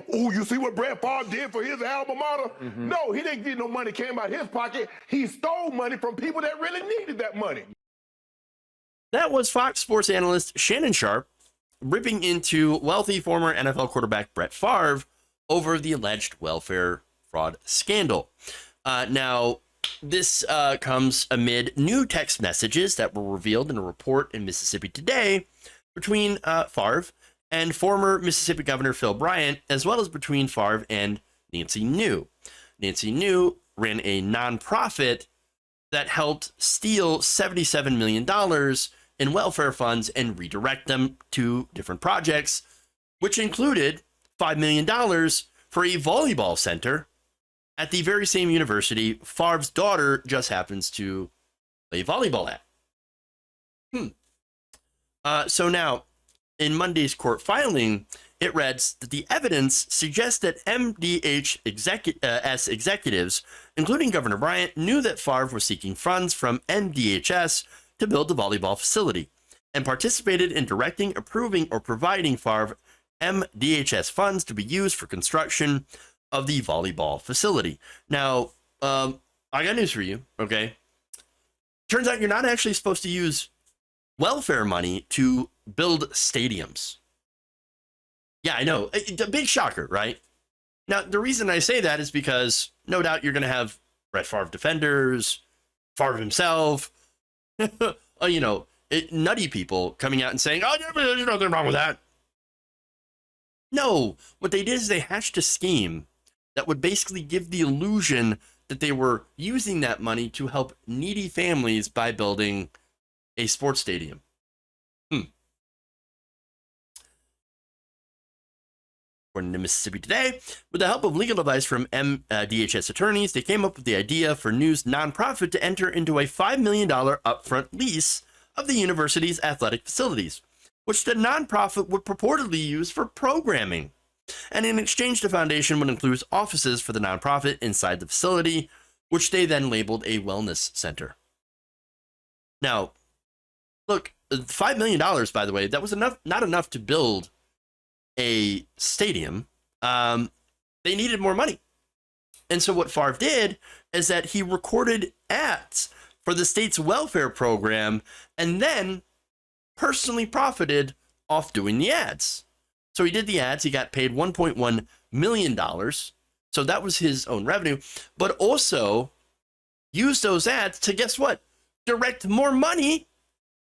Steal. Oh, you see what Brett Favre did for his alma mater? No, he didn't get no money came out of his pocket. He stole money from people that really needed that money. That was Fox Sports analyst Shannon Sharpe ripping into wealthy former NFL quarterback Brett Favre over the alleged welfare fraud scandal. Now, this comes amid new text messages that were revealed in a report in Mississippi Today between Favre and former Mississippi Governor Phil Bryant, as well as between Favre and Nancy New. Nancy New ran a nonprofit that helped steal $77 million in welfare funds and redirect them to different projects, which included $5 million for a volleyball center at the very same university Favre's daughter just happens to play volleyball at. So now, in Monday's court filing, it reads that the evidence suggests that MDHS executives, including Governor Bryant, knew that Favre was seeking funds from MDHS to build the volleyball facility and participated in directing, approving, or providing Favre MDHS funds to be used for construction of the volleyball facility. Now, I got news for you, okay? Turns out you're not actually supposed to use welfare money to build stadiums. Yeah, I know. A big shocker, right? Now, the reason I say that is because no doubt you're going to have Brett Favre defenders, Favre himself, nutty people coming out and saying, oh, there's nothing wrong with that. No, what they did is they hatched a scheme that would basically give the illusion that they were using that money to help needy families by building a sports stadium. According to Mississippi Today, with the help of legal advice from DHS attorneys, they came up with the idea for New's nonprofit to enter into a $5 million upfront lease of the university's athletic facilities, which the nonprofit would purportedly use for programming. And in exchange, the foundation would include offices for the nonprofit inside the facility, which they then labeled a wellness center. Now, look, $5 million, by the way, that was not enough to build a stadium. They needed more money. And so what Favre did is that he recorded ads for the state's welfare program and then personally profited off doing the ads. So he did the ads. He got paid $1.1 million. So that was his own revenue, but also used those ads to, guess what? Direct more money,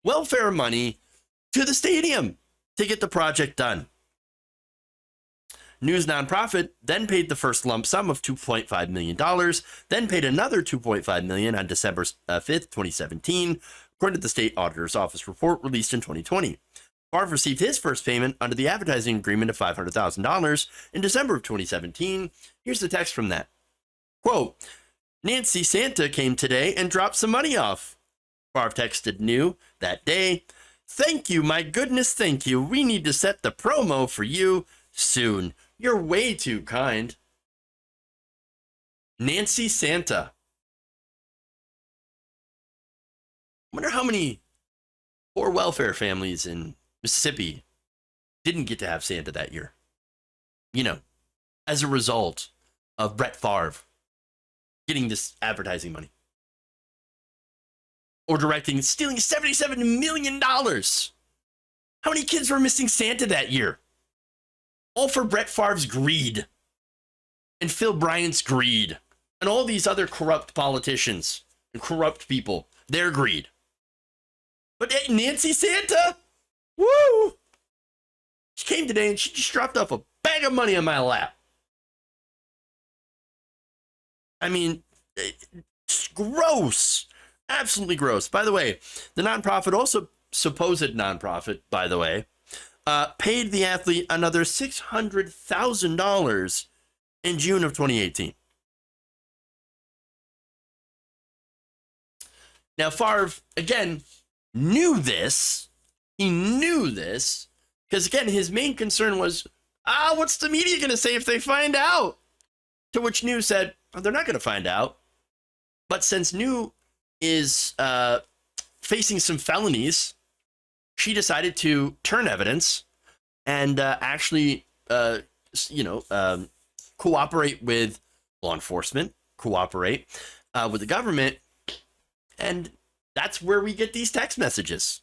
welfare money, to the stadium to get the project done. New's nonprofit then paid the first lump sum of $2.5 million, then paid another $2.5 million on December 5th, 2017, according to the state auditor's office report released in 2020. Favre received his first payment under the advertising agreement of $500,000 in December of 2017. Here's the text from that. Quote, Nancy Santa came today and dropped some money off. Favre texted New that day. Thank you, my goodness, thank you. We need to set the promo for you soon. You're way too kind. Nancy Santa. I wonder how many poor welfare families in Mississippi didn't get to have Santa that year. As a result of Brett Favre getting this advertising money. Or stealing $77 million. How many kids were missing Santa that year? All for Brett Favre's greed and Phil Bryant's greed and all these other corrupt politicians and corrupt people, their greed. But Nancy Santa, woo! She came today and she just dropped off a bag of money on my lap. I mean, it's gross. Absolutely gross. By the way, the nonprofit, also supposed nonprofit, by the way, paid the athlete another $600,000 in June of 2018. Now, Favre, again, knew this. He knew this because, again, his main concern was, what's the media going to say if they find out? To which New said, they're not going to find out. But since New is facing some felonies, she decided to turn evidence and actually cooperate with law enforcement, cooperate with the government, and that's where we get these text messages.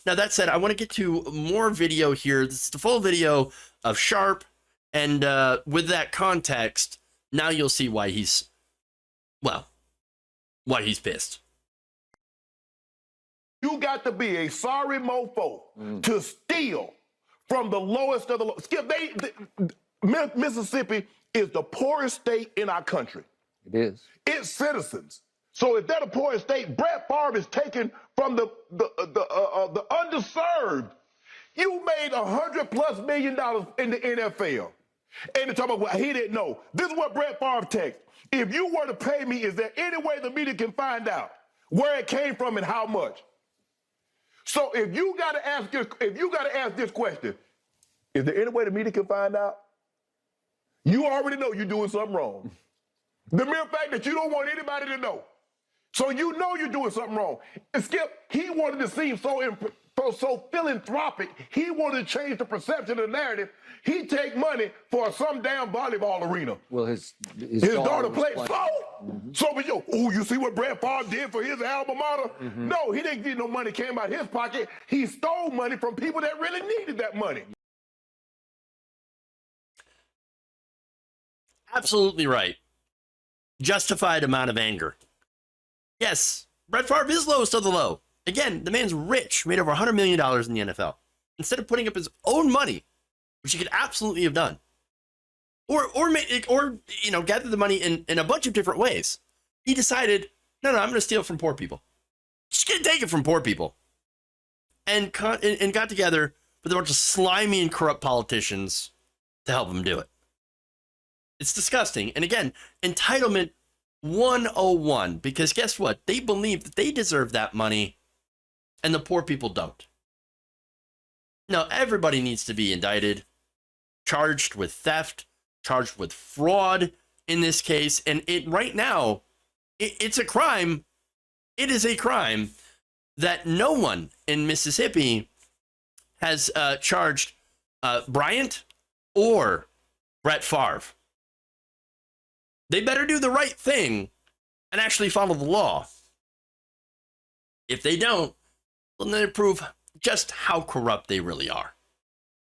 Now, that said, I want to get to more video here. This is the full video of Sharpe, and with that context, now you'll see why he's pissed. You got to be a sorry mofo to steal from the lowest of the low. Skip, Mississippi is the poorest state in our country. It is. Its citizens. So if they're the poorest state, Brett Favre is taken from the underserved. You made $100+ million in the NFL. And they're talking about what he didn't know. This is what Brett Favre texted. If you were to pay me, is there any way the media can find out where it came from and how much? So if you gotta ask this question, is there any way the media can find out? You already know you're doing something wrong. The mere fact that you don't want anybody to know. So you know you're doing something wrong. And Skip, he wanted to seem so philanthropic. He wanted to change the perception of the narrative. He take money for some damn volleyball arena. Well, his daughter played. So, you see what Brett Favre did for his alma mater? No, he didn't get no money came out of his pocket. He stole money from people that really needed that money. Absolutely right. Justified amount of anger. Yes, Brett Favre is lowest of the low. Again, the man's rich, made over $100 million in the NFL. Instead of putting up his own money, which he could absolutely have done, or gather the money in a bunch of different ways, he decided, no, I'm going to steal from poor people. Just going to take it from poor people, and got together with a bunch of slimy and corrupt politicians to help him do it. It's disgusting. And again, entitlement 101, because guess what? They believe that they deserve that money and the poor people don't. Now, everybody needs to be indicted, charged with theft, charged with fraud in this case. And right now, it's a crime. It is a crime that no one in Mississippi has charged Bryant or Brett Favre. They better do the right thing and actually follow the law. If they don't, well, then they prove just how corrupt they really are.